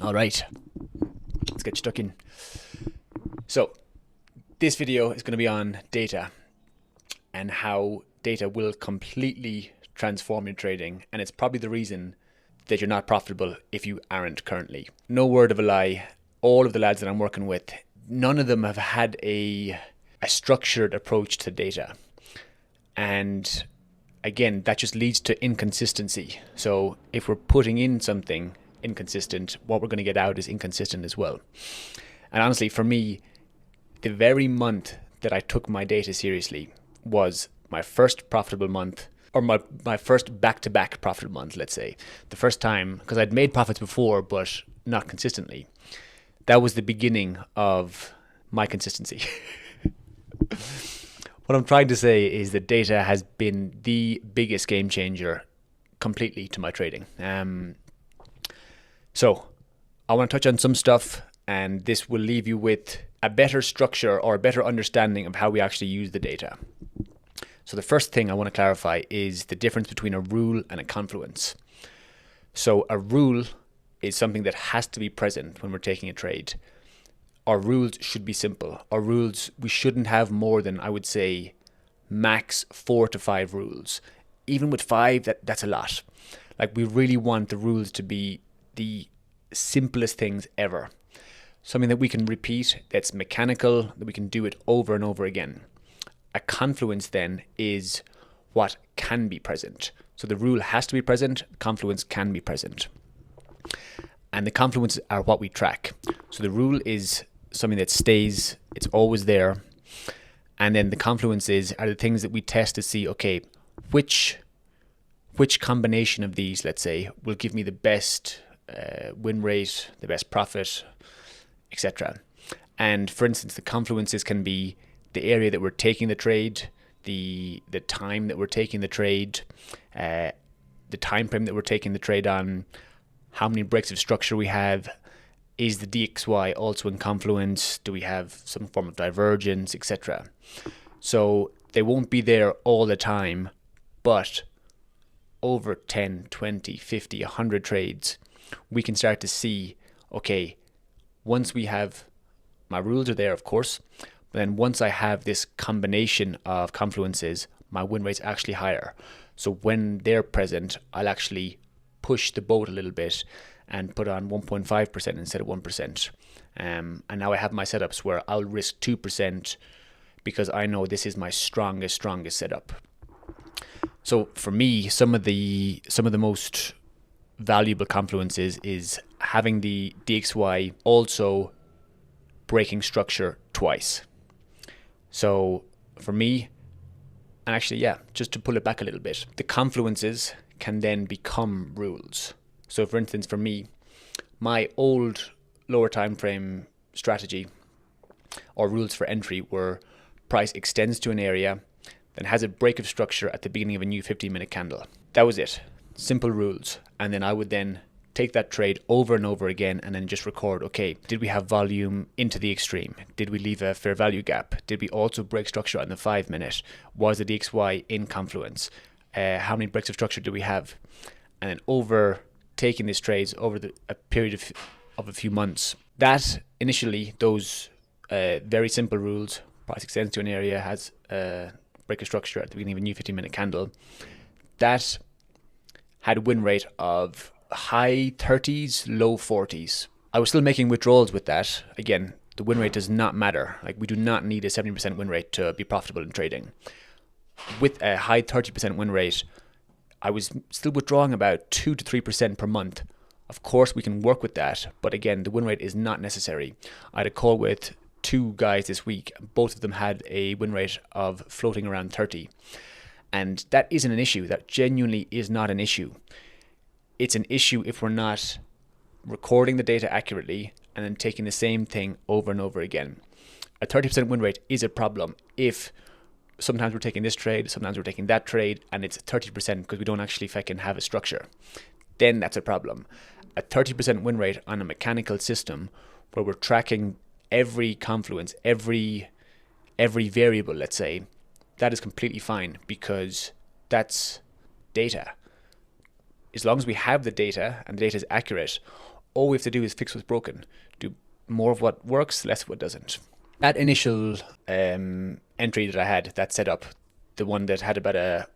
All right, let's get stuck in. So this video is going to be on data and how data will completely transform your trading. And it's probably the reason that you're not profitable if you aren't currently. No word of a lie. All of the lads that I'm working with, none of them have had a structured approach to data. And again, that just leads to inconsistency. So if we're putting in something inconsistent, what we're going to get out is inconsistent as well. And honestly, for me, the very month that I took my data seriously was my first profitable month, or my first back-to-back profitable month, let's say. The first time, because I'd made profits before, but not consistently. That was the beginning of my consistency. What I'm trying to say is that data has been the biggest game changer completely to my trading. So I want to touch on some stuff, and this will leave you with a better structure or a better understanding of how we actually use the data. So the first thing I want to clarify is the difference between a rule and a confluence. So a rule is something that has to be present when we're taking a trade. Our rules should be simple. Our rules, we shouldn't have more than, I would say, max 4 to 5 rules. Even with 5, that's a lot. Like, we really want the rules to be the simplest things ever. Something that we can repeat, that's mechanical, that we can do it over and over again. A confluence then is what can be present. So the rule has to be present, confluence can be present. And the confluences are what we track. So the rule is something that stays, it's always there. And then the confluences are the things that we test to see, okay, which combination of these, let's say, will give me the best win rate, the best profit, etc. And for instance, the confluences can be the area that we're taking the trade, the time that we're taking the trade, the time frame that we're taking the trade on, how many breaks of structure we have, is the DXY also in confluence, do we have some form of divergence, etc. So they won't be there all the time, but over 10, 20, 50, 100 trades, we can start to see, okay, once we have, my rules are there, of course, but then once I have this combination of confluences, my win rate's actually higher. So when they're present, I'll actually push the boat a little bit and put on 1.5% instead of 1%. And now I have my setups where I'll risk 2% because I know this is my strongest setup. So for me, some of the most valuable confluences is having the DXY also breaking structure twice. So for me, and actually, yeah, just to pull it back a little bit, the confluences can then become rules. So for instance, for me, my old lower time frame strategy or rules for entry were price extends to an area, then has a break of structure at the beginning of a new 15-minute candle. That was it. Simple rules. And then I would then take that trade over and over again and then just record, okay, did we have volume into the extreme? Did we leave a fair value gap? Did we also break structure on the 5-minute? Was the DXY in confluence? How many breaks of structure do we have? And then over taking these trades over a period of a few months. That initially, those very simple rules, price extends to an area, has a break of structure at the beginning of a new 15-minute candle, that had a win rate of high 30s, low 40s. I was still making withdrawals with that. Again, the win rate does not matter. Like, we do not need a 70% win rate to be profitable in trading. With a high 30% win rate, I was still withdrawing about 2 to 3% per month. Of course, we can work with that, but again, the win rate is not necessary. I had a call with 2 guys this week. Both of them had a win rate of floating around 30. And that isn't an issue. That genuinely is not an issue. It's an issue if we're not recording the data accurately and then taking the same thing over and over again. A 30% win rate is a problem if sometimes we're taking this trade, sometimes we're taking that trade, and it's 30% because we don't actually fucking have a structure. Then that's a problem. A 30% win rate on a mechanical system where we're tracking every confluence, every variable, let's say, that is completely fine because that's data. As long as we have the data and the data is accurate, all we have to do is fix what's broken. Do more of what works, less of what doesn't. That initial entry that I had, that setup, the one that had about a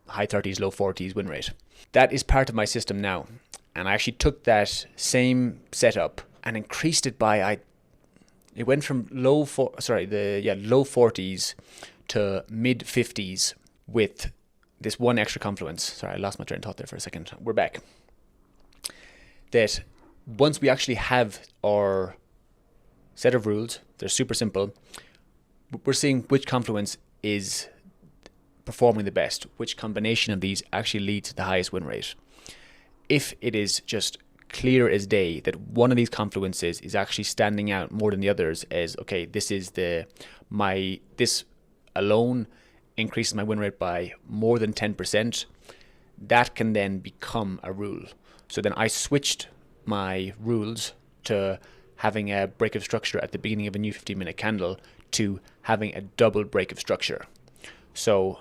high 30s, low 40s win rate, that is part of my system now. And I actually took that same setup and increased it by, it went from low 40s to mid 50s with this one extra confluence. Sorry, I lost my train of thought there for a second. We're back. That once we actually have our set of rules, they're super simple, we're seeing which confluence is performing the best, which combination of these actually leads to the highest win rate. If it is just clear as day that one of these confluences is actually standing out more than the others, as okay, this alone increases my win rate by more than 10%, that can then become a rule. So then I switched my rules to having a break of structure at the beginning of a new 15-minute candle to having a double break of structure. So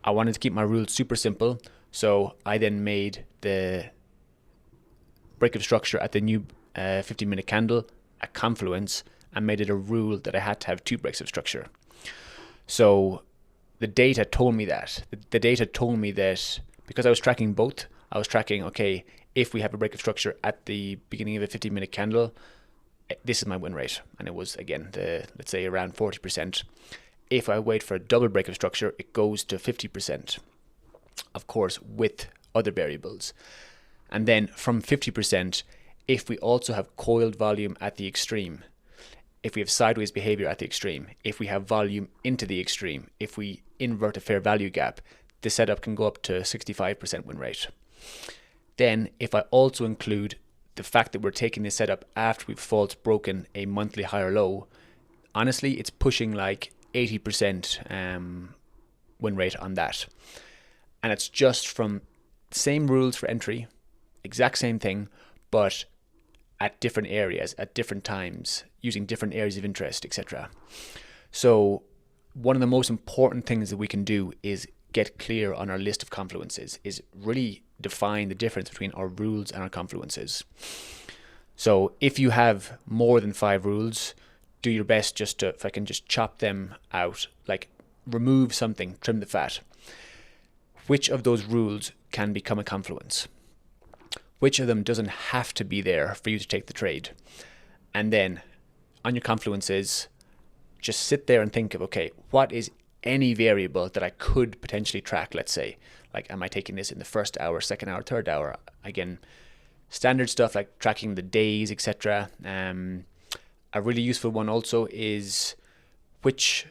I wanted to keep my rules super simple, so I then made the break of structure at the new 15-minute candle a confluence and made it a rule that I had to have 2 breaks of structure. So the data told me that. The data told me that because I was tracking both, I was tracking, okay, if we have a break of structure at the beginning of a 15-minute candle, this is my win rate. And it was, again, let's say around 40%. If I wait for a double break of structure, it goes to 50%, of course, with other variables. And then from 50%, if we also have coiled volume at the extreme, if we have sideways behavior at the extreme, if we have volume into the extreme, if we invert a fair value gap, the setup can go up to 65% win rate. Then if I also include the fact that we're taking this setup after we've false broken a monthly high or low, honestly, it's pushing like 80% win rate on that. And it's just from same rules for entry, exact same thing, but at different areas, at different times, using different areas of interest, etc. So one of the most important things that we can do is get clear on our list of confluences, is really define the difference between our rules and our confluences. So if you have more than 5 rules, do your best just to, if I can just chop them out, like remove something, trim the fat. Which of those rules can become a confluence? Which of them doesn't have to be there for you to take the trade? And then on your confluences, just sit there and think of, okay, what is any variable that I could potentially track, let's say? Like, am I taking this in the first hour, second hour, third hour? Again, standard stuff like tracking the days, etc. A really useful one also is which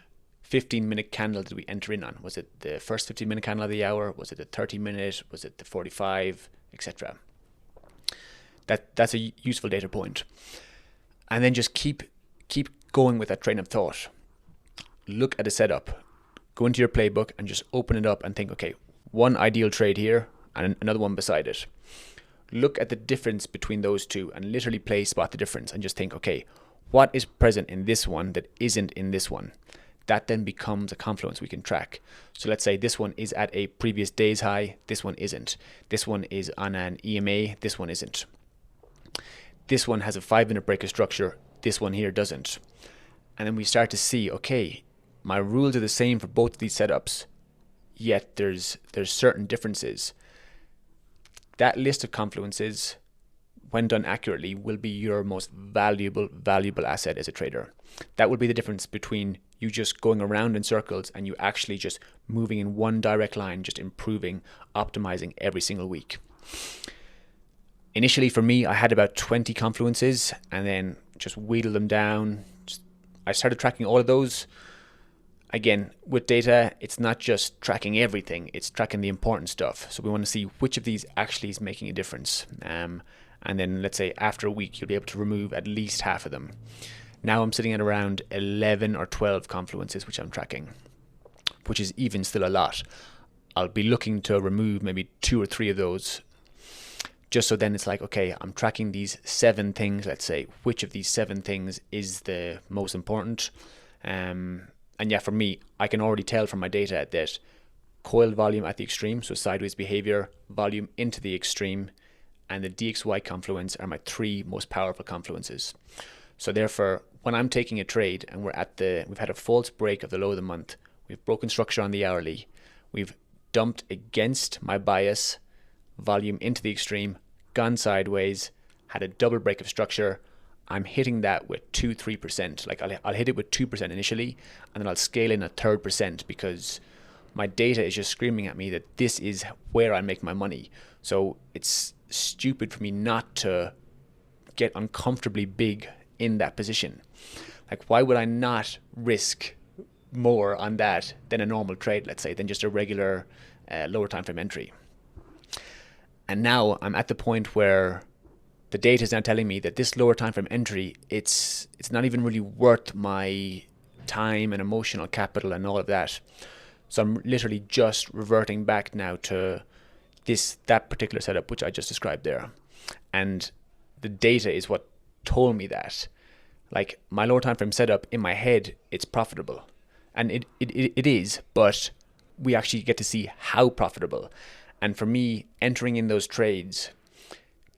15-minute candle did we enter in on? Was it the first 15-minute candle of the hour? Was it the 30-minute? Was it the 45, etc.? That's a useful data point. And then just keep going with that train of thought. Look at a setup. Go into your playbook and just open it up and think, okay, one ideal trade here and another one beside it. Look at the difference between those two and literally spot the difference and just think, okay, what is present in this one that isn't in this one? That then becomes a confluence we can track. So let's say this one is at a previous day's high, this one isn't. This one is on an EMA, this one isn't. This one has a 5-minute break of structure, this one here doesn't. And then we start to see, okay, my rules are the same for both of these setups, yet there's certain differences. That list of confluences, when done accurately, will be your most valuable asset as a trader. That will be the difference between you just going around in circles and you actually just moving in one direct line, just improving, optimizing every single week. Initially for me, I had about 20 confluences and then just wheedled them down. I started tracking all of those. Again, with data, it's not just tracking everything, it's tracking the important stuff. So we want to see which of these actually is making a difference. And then let's say after a week, you'll be able to remove at least half of them. Now I'm sitting at around 11 or 12 confluences, which I'm tracking, which is even still a lot. I'll be looking to remove maybe 2 or 3 of those, just so then it's like, okay, I'm tracking these 7 things, let's say, which of these 7 things is the most important? And yeah, for me, I can already tell from my data that coiled volume at the extreme, so sideways behavior, volume into the extreme, and the DXY confluence are my 3 most powerful confluences. So therefore, when I'm taking a trade and we've had a false break of the low of the month, we've broken structure on the hourly, we've dumped against my bias, volume into the extreme, gone sideways, had a double break of structure, I'm hitting that with 2-3%. Like I'll hit it with 2% initially, and then I'll scale in a third percent because my data is just screaming at me that this is where I make my money. So it's stupid for me not to get uncomfortably big in that position. Like, why would I not risk more on that than a normal trade, let's say, than just a regular lower time frame entry? And now I'm at the point where the data is now telling me that this lower time frame entry, it's not even really worth my time and emotional capital and all of that. So I'm literally just reverting back now to that particular setup which I just described there. And the data is what told me that. Like, my lower time frame setup, in my head, it's profitable. And it is, but we actually get to see how profitable. And for me, entering in those trades,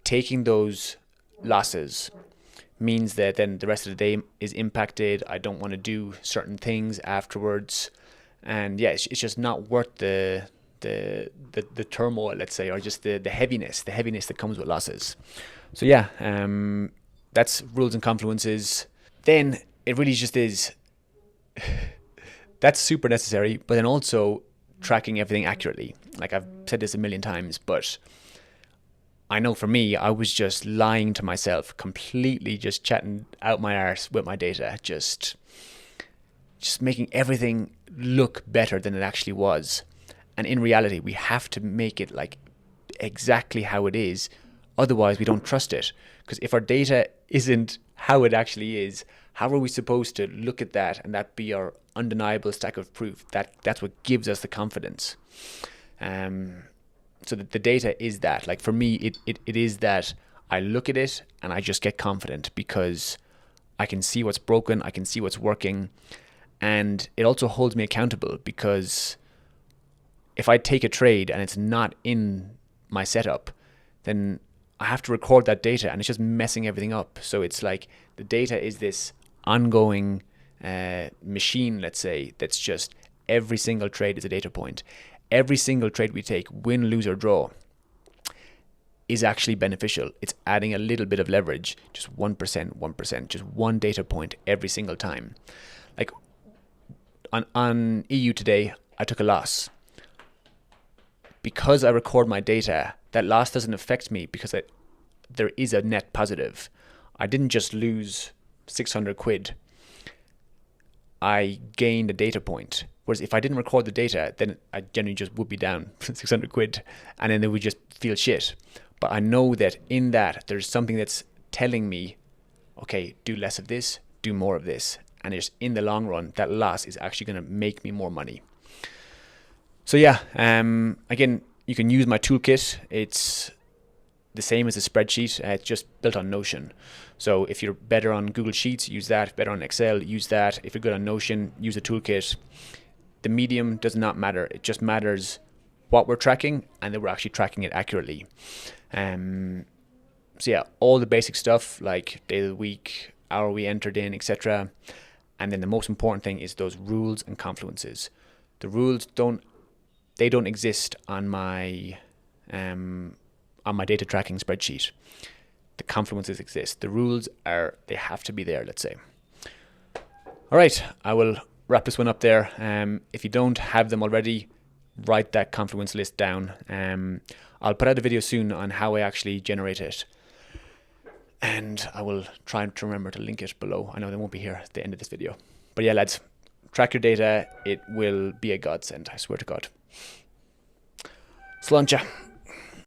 taking those losses, means that then the rest of the day is impacted. I don't want to do certain things afterwards. And yeah, it's just not worth the turmoil, let's say, or just the heaviness that comes with losses. So yeah, that's rules and confluences. Then it really just is, that's super necessary, but then also tracking everything accurately. Like, I've said this a million times, but I know for me, I was just lying to myself, completely just chatting out my arse with my data, just making everything look better than it actually was. And in reality, we have to make it like exactly how it is. Otherwise, we don't trust it. Because if our data isn't how it actually is, how are we supposed to look at that and that be our undeniable stack of proof? That's what gives us the confidence. So that the data is that. Like, for me, it is that I look at it and I just get confident because I can see what's broken, I can see what's working, and it also holds me accountable because if I take a trade and it's not in my setup, then I have to record that data and it's just messing everything up. So it's like the data is this ongoing machine, let's say, that's just every single trade is a data point. Every single trade we take, win, lose, or draw, is actually beneficial. It's adding a little bit of leverage, just 1%, just one data point every single time. Like on EU today, I took a loss. Because I record my data, that loss doesn't affect me because there is a net positive. I didn't just lose 600 quid. I gained a data point. Whereas if I didn't record the data, then I generally just would be down 600 quid and then they would just feel shit. But I know that in that, there's something that's telling me, okay, do less of this, do more of this. And just in the long run, that loss is actually going to make me more money. So yeah, again, you can use my toolkit. It's the same as a spreadsheet. It's just built on Notion. So if you're better on Google Sheets, use that. Better on Excel, use that. If you're good on Notion, use the toolkit. The medium does not matter. It just matters what we're tracking and that we're actually tracking it accurately. So yeah, all the basic stuff like day of the week, hour we entered in, etc. And then the most important thing is those rules and confluences. The rules don't exist on my data tracking spreadsheet. The confluences exist. The rules they have to be there, let's say. All right, I will wrap this one up there. If you don't have them already, write that confluence list down. I'll put out a video soon on how I actually generate it. And I will try to remember to link it below. I know they won't be here at the end of this video. But yeah, lads, track your data. It will be a godsend, I swear to God. Sláinte.